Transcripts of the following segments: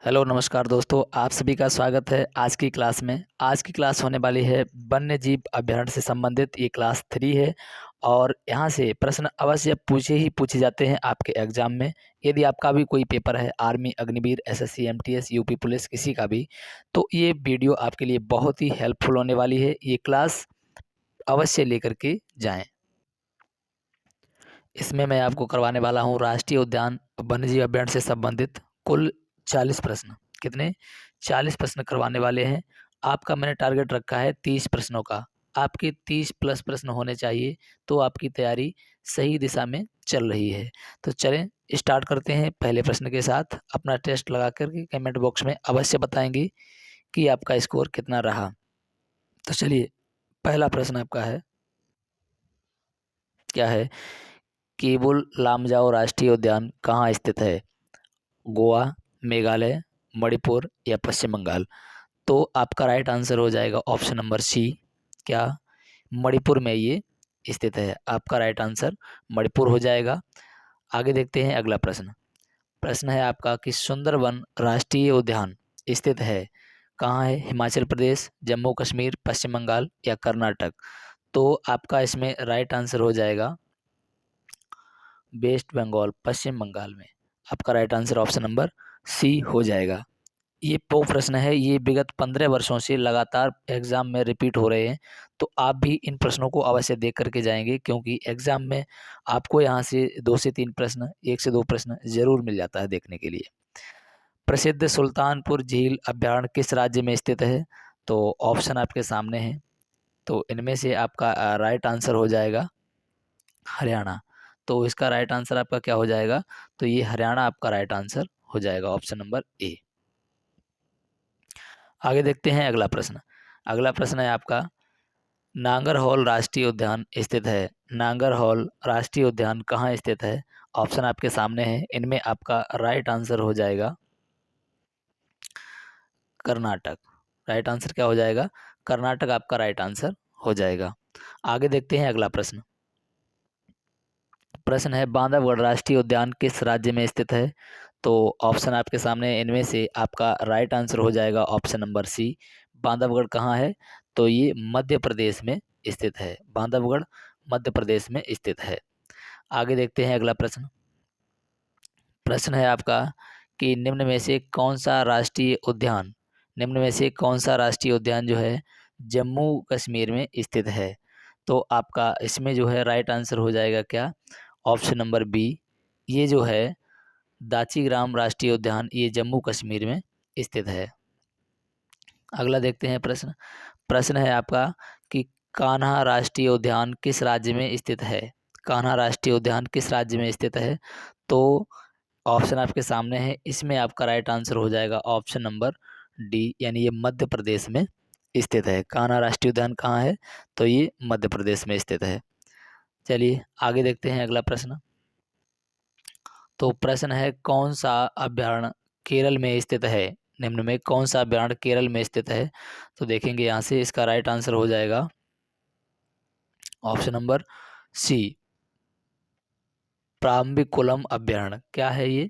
Hello नमस्कार दोस्तों, आप सभी का स्वागत है आज की क्लास में। आज की क्लास होने वाली है वन्य जीव अभयारण्य से संबंधित। ये क्लास 3 है और यहाँ से प्रश्न अवश्य पूछे जाते हैं आपके एग्जाम में। यदि आपका भी कोई पेपर है, army, Agniveer, SSC, MTS, UP police, किसी का भी, तो ये वीडियो आपके लिए बहुत ही हेल्पफुल होने वाली है। ये क्लास अवश्य लेकर के जाएं। इसमें मैं आपको करवाने वाला हूँ राष्ट्रीय उद्यान वन्यजीव अभयारण्य से संबंधित कुल 40 प्रश्न। कितने? 40 प्रश्न करवाने वाले हैं। आपका मैंने टारगेट रखा है 30 प्रश्नों का। आपके 30 प्लस प्रश्न होने चाहिए, तो आपकी तैयारी सही दिशा में चल रही है। तो चलें स्टार्ट करते हैं पहले प्रश्न के साथ। अपना टेस्ट लगा करके कमेंट बॉक्स में अवश्य बताएंगे कि आपका स्कोर कितना रहा। तो चलिए, पहला प्रश्न आपका है, क्या है? केबुल लामजाओ राष्ट्रीय उद्यान कहाँ स्थित है? गोवा, मेघालय, मणिपुर या पश्चिम बंगाल? तो आपका राइट आंसर हो जाएगा ऑप्शन नंबर सी। क्या? मणिपुर में ये स्थित है। आपका राइट आंसर मणिपुर हो जाएगा। आगे देखते हैं अगला प्रश्न। प्रश्न है आपका कि सुंदरवन राष्ट्रीय उद्यान स्थित है कहाँ है? हिमाचल प्रदेश, जम्मू कश्मीर, पश्चिम बंगाल या कर्नाटक? तो आपका इसमें राइट आंसर हो जाएगा वेस्ट बंगाल, पश्चिम बंगाल में। आपका right answer option number C हो जाएगा। ये वो प्रश्न है, ये विगत 15 वर्षों से लगातार एग्जाम में रिपीट हो रहे हैं। तो आप भी इन प्रश्नों को अवश्य देख करके जाएंगे, क्योंकि एग्जाम में आपको यहाँ से 2 से 3 प्रश्न, 1 से 2 प्रश्न जरूर मिल जाता है देखने के लिए। प्रसिद्ध सुल्तानपुर झील अभयारण्य किस राज्य में स्थित है? तो ऑप्शन आपके सामने है। तो इनमें से आपका राइट आंसर हो जाएगा हरियाणा। तो इसका राइट आंसर आपका क्या हो जाएगा? तो ये हरियाणा आपका राइट आंसर हो जाएगा, ऑप्शन नंबर ए। आगे देखते हैं अगला प्रश्न। अगला प्रश्न है आपका, नांगरहौल राष्ट्रीय उद्यान स्थित है। नांगरहौल राष्ट्रीय उद्यान कहाँ स्थित है? ऑप्शन आपके सामने है। इनमें आपका राइट आंसर हो जाएगा कर्नाटक। राइट आंसर क्या हो जाएगा? कर्नाटक आपका राइट आंसर हो जाएगा। आगे देखते हैं अगला प्रश्न। प्रश्न है, बांधवगढ़ राष्ट्रीय उद्यान किस राज्य में स्थित है? तो ऑप्शन आपके सामने है। इनमें से आपका राइट आंसर हो जाएगा ऑप्शन नंबर सी। बांधवगढ़ कहाँ है? तो ये मध्य प्रदेश में स्थित है। बांधवगढ़ मध्य प्रदेश में स्थित है। आगे देखते हैं अगला प्रश्न। प्रश्न है आपका कि निम्न में से कौन सा राष्ट्रीय उद्यान जो है जम्मू कश्मीर में स्थित है? तो आपका इसमें जो है राइट आंसर हो जाएगा क्या? Option number B. ये जो है दाचीग्राम राष्ट्रीय उद्यान, ये जम्मू कश्मीर में स्थित है। अगला देखते हैं प्रश्न। प्रश्न है आपका कि कान्हा राष्ट्रीय उद्यान किस राज्य में स्थित है? कान्हा राष्ट्रीय उद्यान किस राज्य में स्थित है? तो ऑप्शन आपके सामने है। इसमें आपका राइट आंसर हो जाएगा ऑप्शन नंबर डी, यानी ये मध्य प्रदेश में स्थित है। कान्हा राष्ट्रीय उद्यान कहाँ है? तो ये मध्य प्रदेश में स्थित है। चलिए आगे देखते हैं अगला प्रश्न। तो प्रश्न है, कौन सा अभयारण्य केरल में स्थित है? निम्न में कौन सा अभयारण्य केरल में स्थित है? तो देखेंगे यहाँ से, इसका राइट आंसर हो जाएगा ऑप्शन नंबर सी, प्राम्बिकुलम अभयारण्य। क्या है ये?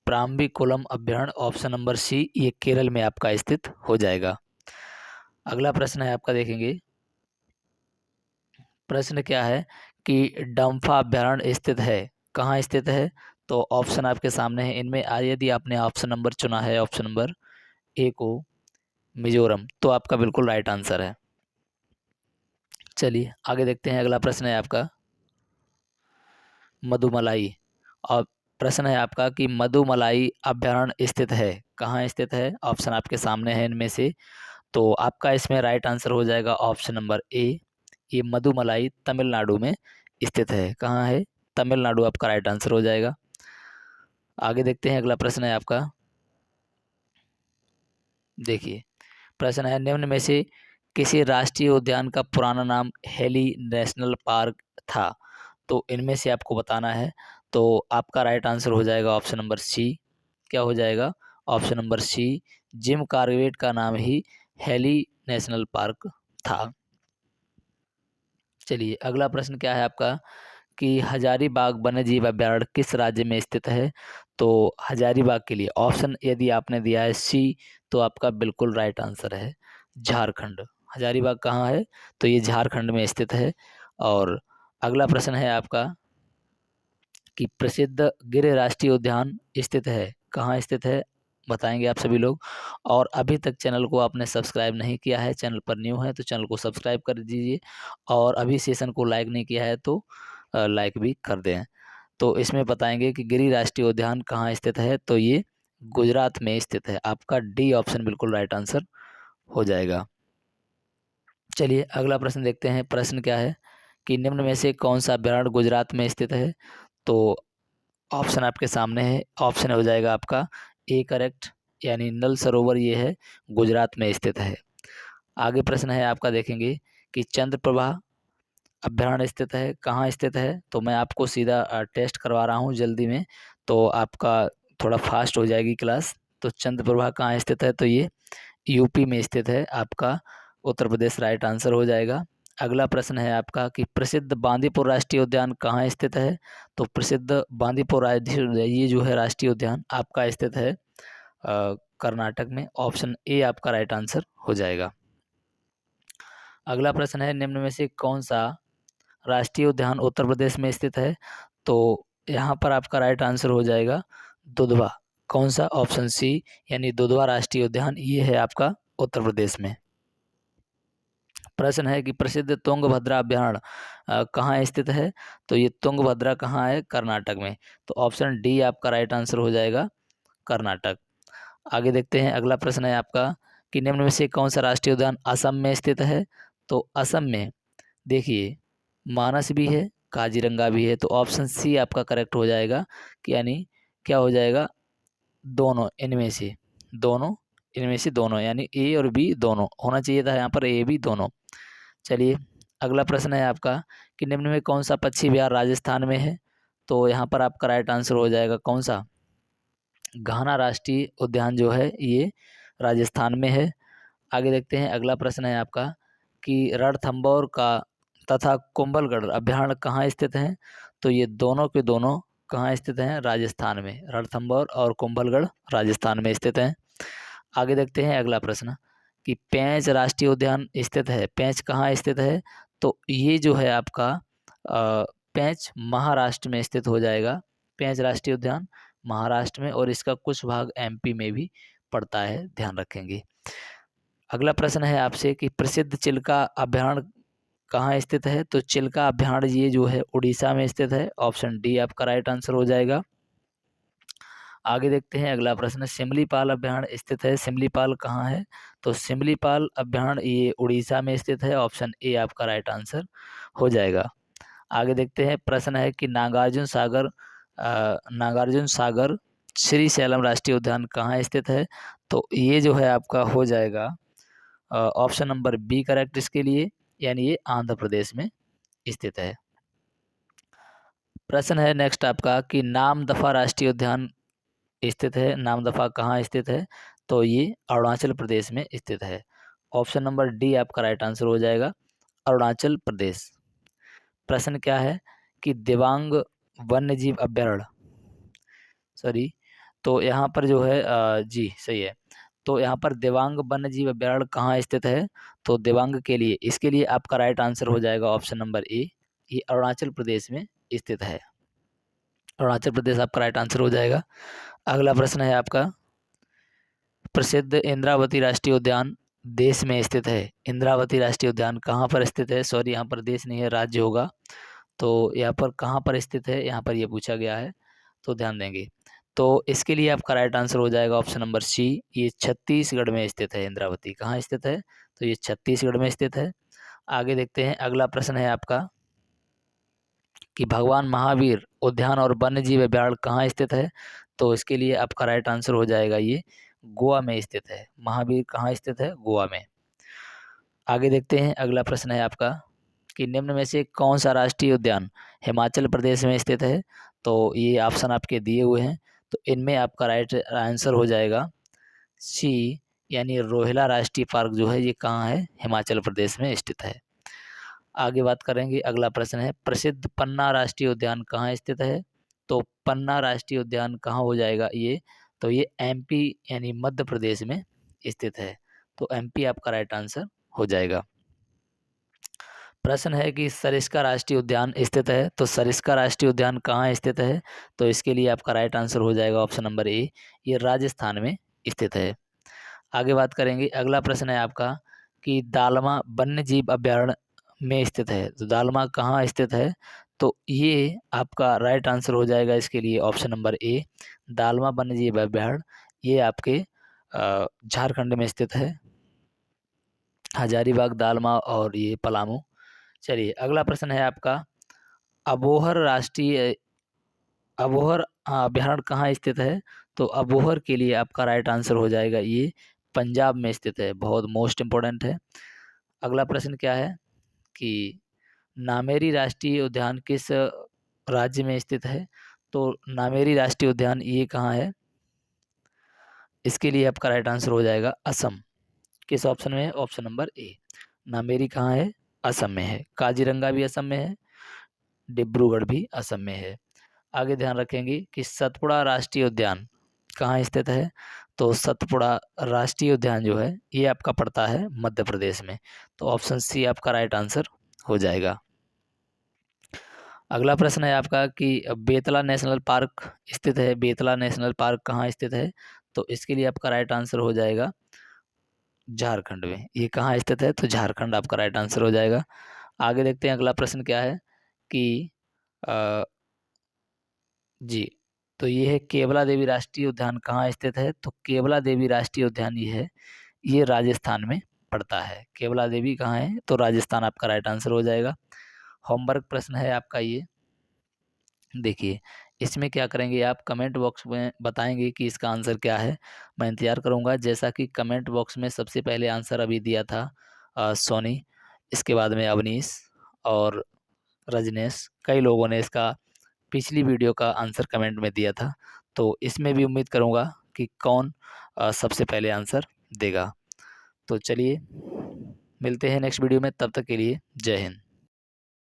प्राम्बिकुलम अभयारण्य, ऑप्शन नंबर सी, ये केरल में आपका स्थित हो जाएगा। अगला प्रश्न है आपका, देखेंगे प्रश्न क्या है कि डम्फा अभयारण्य स्थित है कहाँ स्थित है? तो ऑप्शन आपके सामने है। इनमें यदि आपने ऑप्शन नंबर चुना है, ऑप्शन नंबर ए को, मिजोरम, तो आपका बिल्कुल राइट आंसर है। चलिए आगे देखते हैं। अगला प्रश्न है आपका मधुमलाई। और प्रश्न है आपका कि मधुमलाई अभयारण्य स्थित है कहाँ स्थित है? ऑप्शन आपके सामने है इनमें से। तो आपका इसमें राइट आंसर हो जाएगा ऑप्शन नंबर ए। ये मधुमलाई तमिलनाडु में स्थित है। कहाँ है? तमिलनाडु आपका राइट आंसर हो जाएगा। आगे देखते हैं। अगला प्रश्न है आपका, देखिए प्रश्न है, निम्न में से किसी राष्ट्रीय उद्यान का पुराना नाम हेली नेशनल पार्क था? तो इनमें से आपको बताना है। तो आपका राइट आंसर हो जाएगा ऑप्शन नंबर सी। क्या हो जाएगा? Option number C, Jim Corbett का नाम ही हेली नेशनल पार्क था। चलिए अगला प्रश्न क्या है आपका कि हजारीबाग वन्यजीव अभयारण्य किस राज्य में स्थित है? तो हजारीबाग के लिए ऑप्शन यदि आपने दिया है सी, तो आपका बिल्कुल राइट आंसर है झारखंड। हजारीबाग कहाँ है? तो ये झारखंड में स्थित है। और अगला प्रश्न है आपका कि प्रसिद्ध गिर राष्ट्रीय उद्यान स्थित है, कहाँ स्थित है बताएंगे आप सभी लोग। और अभी तक चैनल को आपने सब्सक्राइब नहीं किया है, चैनल पर न्यू है तो चैनल को सब्सक्राइब कर दीजिए, और अभी सेशन को लाइक नहीं किया है तो लाइक भी कर दें। तो इसमें बताएंगे कि गिरि राष्ट्रीय उद्यान कहाँ स्थित है, तो ये गुजरात में स्थित है। आपका डी ऑप्शन बिल्कुल राइट आंसर हो जाएगा। चलिए अगला प्रश्न देखते हैं। प्रश्न क्या है कि निम्न में से कौन सा अभ्यारण्य गुजरात में स्थित है? तो ऑप्शन आपके सामने है। ऑप्शन हो जाएगा आपका ए करेक्ट, यानी नल सरोवर ये है गुजरात में स्थित है। आगे प्रश्न है आपका, देखेंगे कि चंद्रप्रभा अभ्यारण्य स्थित है, कहाँ स्थित है? तो मैं आपको सीधा टेस्ट करवा रहा हूँ जल्दी में, तो आपका थोड़ा फास्ट हो जाएगी क्लास। तो चंद्रप्रभा कहाँ स्थित है? तो ये यूपी में स्थित है। आपका उत्तर प्रदेश राइट आंसर हो जाएगा। अगला प्रश्न है आपका कि प्रसिद्ध बांदीपुर राष्ट्रीय उद्यान कहाँ स्थित है? तो प्रसिद्ध बांदीपुर राष्ट्रीय उद्यान ये जो है राष्ट्रीय उद्यान आपका स्थित है कर्नाटक में। ऑप्शन ए आपका राइट आंसर हो जाएगा। अगला प्रश्न है निम्न में से कौन सा राष्ट्रीय उद्यान उत्तर प्रदेश में स्थित है? तो यहाँ पर आपका राइट आंसर हो जाएगा दुधवा। कौन सा? ऑप्शन सी, यानी दुधवा राष्ट्रीय उद्यान ये है आपका उत्तर प्रदेश में। प्रश्न है कि प्रसिद्ध तुंगभद्रा अभ्यारण्य कहाँ स्थित है? तो ये तुंगभद्रा कहाँ है? कर्नाटक में। तो ऑप्शन डी आपका राइट आंसर हो जाएगा कर्नाटक। आगे देखते हैं। अगला प्रश्न है आपका कि निम्न में से कौन सा राष्ट्रीय उद्यान असम में स्थित है? तो असम में देखिए मानस भी है, काजीरंगा भी है। तो ऑप्शन सी आपका करेक्ट हो जाएगा कि यानी क्या हो जाएगा, दोनों इनमें से, दोनों इनमें से दोनों, यानी ए और बी दोनों होना चाहिए था, यहाँ पर ए बी दोनों। चलिए अगला प्रश्न है आपका कि निम्न में कौन सा पक्षी विहार राजस्थान में है? तो यहाँ पर आपका राइट आंसर हो जाएगा कौन सा, घाना राष्ट्रीय उद्यान जो है ये राजस्थान में है। आगे देखते हैं। अगला प्रश्न है आपका कि रणथंभौर का तथा कुंभलगढ़ अभ्यारण्य कहाँ स्थित हैं? तो ये दोनों के दोनों कहाँ स्थित हैं? राजस्थान में। रणथंभौर और कुंभलगढ़ राजस्थान में स्थित हैं। आगे देखते हैं अगला प्रश्न कि पेंच राष्ट्रीय उद्यान स्थित है, पेंच कहाँ स्थित है? तो ये जो है आपका पेंच महाराष्ट्र में स्थित हो जाएगा। पेंच राष्ट्रीय उद्यान महाराष्ट्र में, और इसका कुछ भाग एमपी में भी पड़ता है, ध्यान रखेंगे। अगला प्रश्न है आपसे कि प्रसिद्ध चिल्का अभ्यारण्य कहाँ स्थित है? तो चिल्का अभ्यारण्य ये जो है उड़ीसा में स्थित है। ऑप्शन डी आपका राइट आंसर हो जाएगा। आगे देखते हैं अगला प्रश्न, सिमलीपाल अभ्यारण्य स्थित है, सिमलीपाल कहाँ है? तो सिमलीपाल अभ्यारण्य ये उड़ीसा में स्थित है। ऑप्शन ए आपका राइट आंसर हो जाएगा। आगे देखते हैं। प्रश्न है कि नागार्जुन सागर श्री सैलम राष्ट्रीय उद्यान कहाँ स्थित है? तो ये जो है आपका हो जाएगा ऑप्शन नंबर बी करेक्ट इसके लिए, यानी ये आंध्र प्रदेश में स्थित है। प्रश्न है नेक्स्ट आपका कि नामदफा राष्ट्रीय उद्यान स्थित है, नामदफा कहाँ स्थित है? तो ये अरुणाचल प्रदेश में स्थित है। ऑप्शन नंबर डी आपका राइट आंसर हो जाएगा अरुणाचल प्रदेश। प्रश्न क्या है कि दिबांग वन्य जीव अभ्यारण्य, सॉरी, तो यहाँ पर जो है जी सही है। तो यहाँ पर दिबांग वन्य जीव अभ्यारण्य कहाँ स्थित है? तो दिबांग के लिए, इसके लिए आपका राइट आंसर हो जाएगा ऑप्शन नंबर ए, ये अरुणाचल प्रदेश में स्थित है। अरुणाचल प्रदेश आपका राइट आंसर हो जाएगा। अगला प्रश्न है आपका, प्रसिद्ध इंद्रावती राष्ट्रीय उद्यान देश में स्थित है, इंद्रावती राष्ट्रीय उद्यान कहाँ पर स्थित है? सॉरी यहाँ पर देश नहीं है, राज्य होगा। तो यहाँ पर कहाँ पर स्थित है, यहाँ पर ये पूछा गया है, तो ध्यान देंगे। तो इसके लिए आपका राइट आंसर हो जाएगा ऑप्शन नंबर सी, ये छत्तीसगढ़ में स्थित है। इंद्रावती कहाँ स्थित है? तो ये छत्तीसगढ़ में स्थित है। आगे देखते हैं। अगला प्रश्न है आपका कि भगवान महावीर उद्यान और वन्य जीव अभ्यारण्य कहाँ स्थित है? तो इसके लिए आपका राइट आंसर हो जाएगा ये गोवा में स्थित है। महावीर कहाँ स्थित है? गोवा में। आगे देखते हैं। अगला प्रश्न है आपका कि निम्न में से कौन सा राष्ट्रीय उद्यान हिमाचल प्रदेश में स्थित है? तो ये ऑप्शन आपके दिए हुए हैं, तो इनमें आपका राइट आंसर हो जाएगा सी, यानी रोहिला राष्ट्रीय पार्क जो है ये कहाँ है? हिमाचल प्रदेश में स्थित है। आगे बात करेंगे। अगला प्रश्न है प्रसिद्ध पन्ना राष्ट्रीय उद्यान कहाँ स्थित है? तो पन्ना राष्ट्रीय उद्यान कहाँ हो जाएगा ये? तो ये एमपी यानी मध्य प्रदेश में स्थित है। तो एमपी आपका राइट आंसर हो जाएगा। प्रश्न है कि सरिस्का राष्ट्रीय उद्यान स्थित है, तो सरिस्का राष्ट्रीय उद्यान कहाँ स्थित है? तो इसके लिए आपका राइट आंसर हो जाएगा ऑप्शन नंबर ए, ये राजस्थान में स्थित है। आगे बात करेंगे, अगला प्रश्न है आपका कि दालमा वन्य जीव अभयारण्य में स्थित है, तो दालमा कहाँ स्थित है? तो ये आपका राइट आंसर हो जाएगा इसके लिए ऑप्शन नंबर ए, दालमा वन्य जीव अभयारण्य, ये आपके झारखंड में स्थित है, हजारीबाग, दालमा और ये पलामू। चलिए अगला प्रश्न है आपका, अबोहर राष्ट्रीय अबोहर अभयारण्य कहाँ स्थित है? तो अबोहर के लिए आपका राइट आंसर हो जाएगा ये पंजाब में स्थित है, बहुत मोस्ट इम्पोर्टेंट है। अगला प्रश्न क्या है कि नामेरी राष्ट्रीय उद्यान किस राज्य में स्थित है? तो नामेरी राष्ट्रीय उद्यान ये कहाँ है? इसके लिए आपका राइट आंसर हो जाएगा असम। किस ऑप्शन में है? ऑप्शन नंबर ए, नामेरी कहाँ है? असम में है। काजीरंगा भी असम में है, डिब्रूगढ़ भी असम में है। आगे ध्यान रखेंगे कि सतपुड़ा राष्ट्रीय उद्यान कहाँ स्थित है? तो सतपुड़ा राष्ट्रीय उद्यान जो है ये आपका पड़ता है मध्य प्रदेश में। तो ऑप्शन सी आपका राइट आंसर हो जाएगा। अगला प्रश्न है आपका कि बेतला नेशनल पार्क स्थित है, बेतला नेशनल पार्क कहाँ स्थित है? तो इसके लिए आपका राइट आंसर हो जाएगा झारखंड में। ये कहाँ स्थित है? तो झारखंड आपका राइट आंसर हो जाएगा। आगे देखते हैं अगला प्रश्न क्या है कि जी, तो ये है केवला देवी राष्ट्रीय उद्यान कहाँ स्थित है? तो केवला देवी राष्ट्रीय उद्यान ये है, ये राजस्थान में पड़ता है। केवला देवी कहाँ है? तो राजस्थान आपका राइट आंसर हो जाएगा। होमवर्क प्रश्न है आपका ये, देखिए इसमें क्या करेंगे आप कमेंट बॉक्स में बताएंगे कि इसका आंसर क्या है। मैं इंतजार करूंगा, जैसा कि कमेंट बॉक्स में सबसे पहले आंसर अभी दिया था सोनी, इसके बाद में अवनीश और रजनेश, कई लोगों ने इसका पिछली वीडियो का आंसर कमेंट में दिया था। तो इसमें भी उम्मीद करूंगा कि कौन सबसे पहले आंसर देगा। तो चलिए मिलते हैं नेक्स्ट वीडियो में, तब तक के लिए जय हिंद।